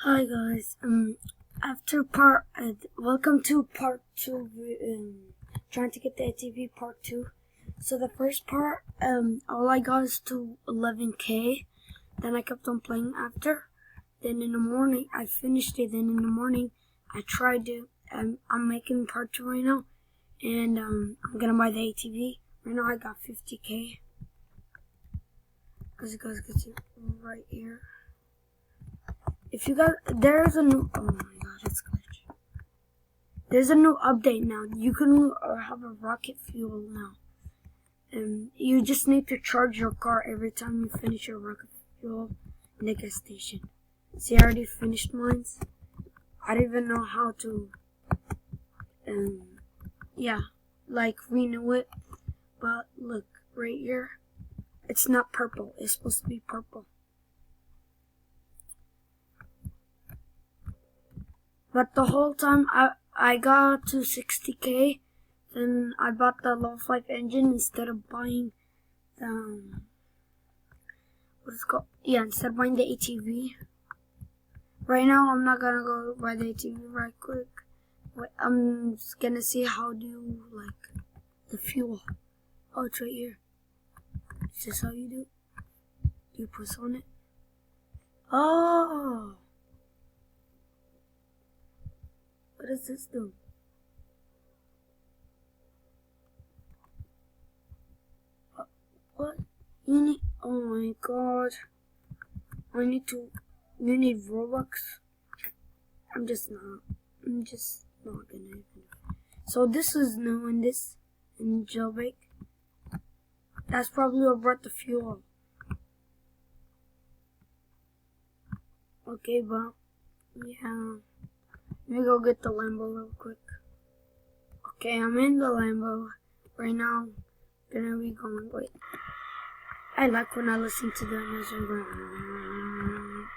Hi guys. Welcome to part 2. Trying to get the ATV part 2. So the first part, all I got is to 11k. Then I kept on playing after. Then in the morning I finished it. Then in the morning I tried it. I'm making part 2 right now, and I'm gonna buy the ATV. Right now I got 50k. As you guys can see right here. If you guys, there's a new, oh my god, it's glitchy. There's a new update now. You can have a rocket fuel now. And you just need to charge your car every time you finish your rocket fuel in the gas station. See, I already finished mine. I don't even know how to, renew it. But look, right here, it's not purple. It's supposed to be purple. But the whole time I got to 60k, then I bought the level 5 engine instead of buying the instead of buying the ATV. Right now I'm not gonna go buy the ATV right quick. Wait, I'm just gonna see how do you like the fuel. Oh, it's right here. Is this how you do it? Do you press on it? Oh. What does this do? What? You need, oh my god. You need Robux? I'm just not gonna even. So this is new in this, in jailbreak. That's probably what brought the fuel. Okay, but, yeah. Let me go get the Lambo real quick. Okay, I'm in the Lambo. Right now, gonna be going, wait. I like when I listen to the music going.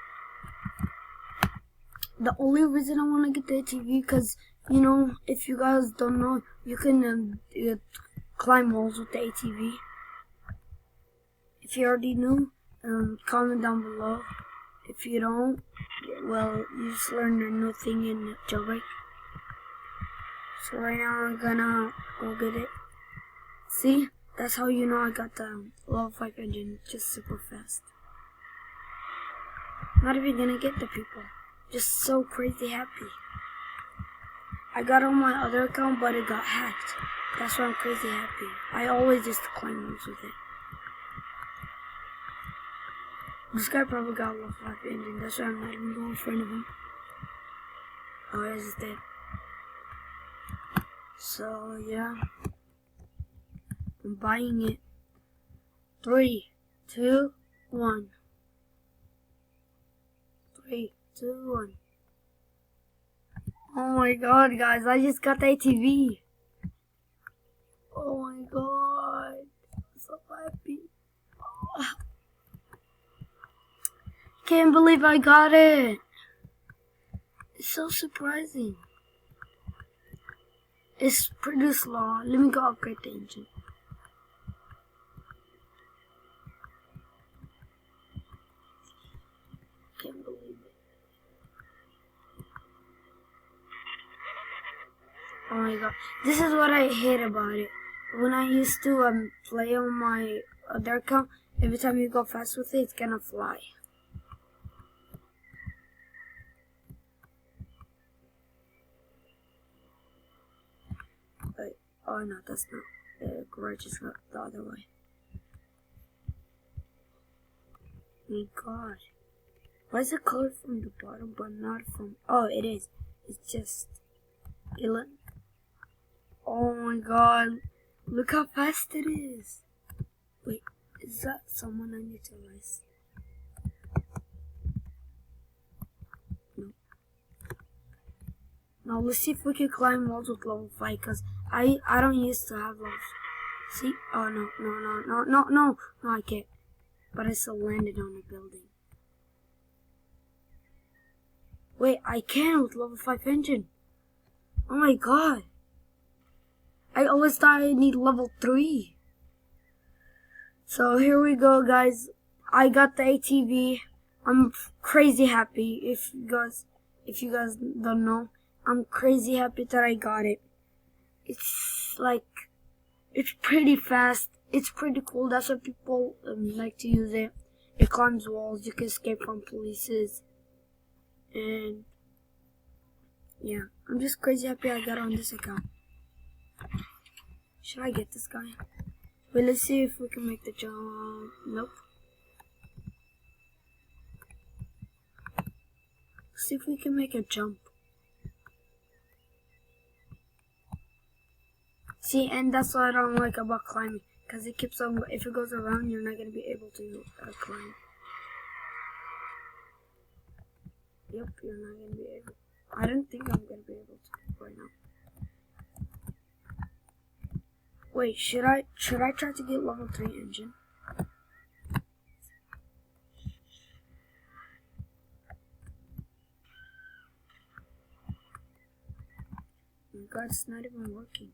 The only reason I want to get the ATV, because, you know, if you guys don't know, you can climb walls with the ATV. If you already knew, comment down below. If you don't, well, you just learned a new thing in jailbreak. So right now I'm gonna go get it. See? That's how you know I got the level 5 engine, just super fast. Not even gonna get the people. Just so crazy happy. I got on my other account, but it got hacked. That's why I'm crazy happy. I always used to climb walls with it. This guy probably got a level 5 engine. That's why I'm not even going in front of him. Oh, he's dead. So, yeah. I'm buying it. 3, 2, 1. 3, 2, 1. Oh my god, guys. I just got the ATV. Oh my god. I'm so happy. Oh. Can't believe I got it. It's so surprising. It's pretty slow. Let me go upgrade the engine. Can't believe it. Oh my god. This is what I hate about it. When I used to play on my other account, every time you go fast with it, it's gonna fly. Wait, oh no, that's not. The garage is not the other way. Oh my god. Why is it colored from the bottom but not from... Oh, it is. It's just... Oh my god. Look how fast it is. Wait, is that someone I need to race? No. Now let's see if we can climb walls with level 5, because I don't used to have levels. See? Oh no, I can't. But I still landed on a building. Wait, I can with level 5 engine. Oh my god. I always thought I need level 3. So here we go, guys. I got the ATV. I'm crazy happy. If you guys don't know, I'm crazy happy that I got it. It's like, it's pretty fast. It's pretty cool. That's why people like to use it. It climbs walls. You can escape from police. And yeah, I'm just crazy happy I got on this account. Should I get this guy? Wait, let's see if we can make the jump. Nope. Let's see if we can make a jump. See, and that's what I don't like about climbing, because it keeps on, if it goes around, you're not going to be able to climb. Yep, you're not going to be able. I don't think I'm going to be able to right now. Wait, should I try to get level 3 engine? Oh my god, it's not even working.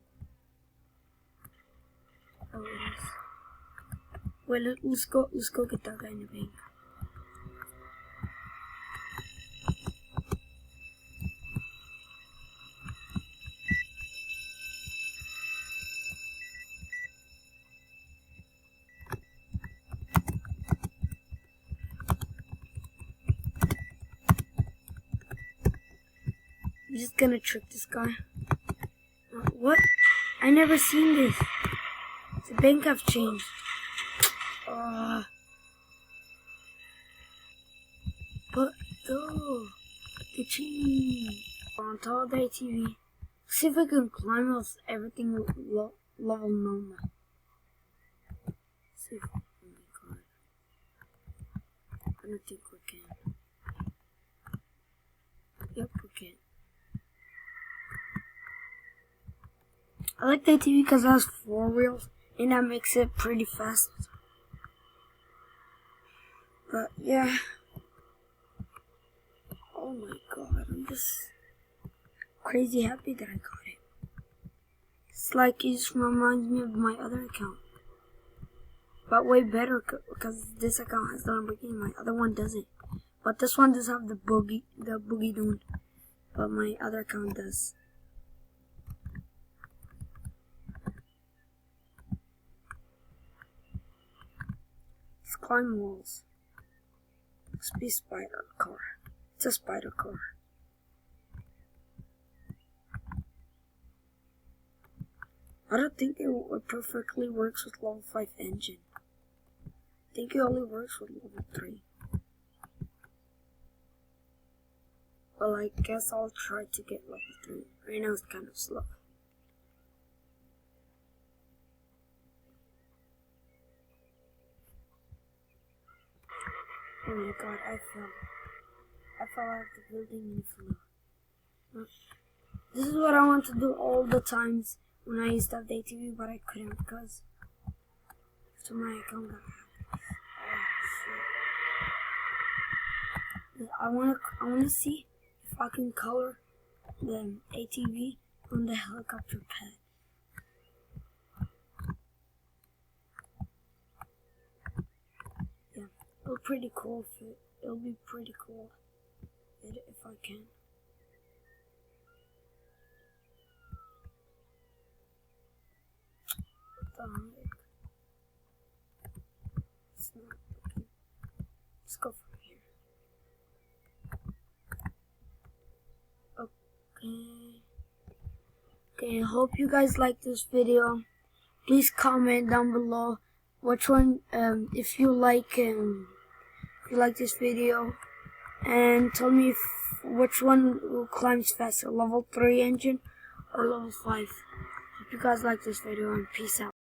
Oh, it is. Wait, let's go get that guy in the bank. I'm just gonna trick this guy. What? I never seen this. The bank have changed. But though the change on top of the ATV. See if I can climb with everything level normal. See if, oh my god. I don't think we can. Yep, we can. I like the ATV because it has 4 wheels and that makes it pretty fast. But yeah. Oh my god, I'm just crazy happy that I got it. It's like it just reminds me of my other account. But way better because this account has the Lamborghini, my other one doesn't. But this one does have the boogie dude. But my other account does. Let's climb walls. Let's be spider car. It's a spider car. I don't think it perfectly works with level 5 engine. I think it only works with level 3. Well, I guess I'll try to get level 3. Right now it's kind of slow. Oh my god, I fell out of the building and flew. This is what I want to do all the times when I used to have the ATV, but I couldn't because after my account got hacked. Oh shit. I wanna see if I can color the ATV on the helicopter pad. Yeah, it'll be pretty cool if I can. What the heck? It's not working. Let's go from here. Okay, I hope you guys like this video. Please comment down below which one, if you like this video, and tell me which one climbs faster, level 3 engine or level 5. Hope you guys like this video, and peace out.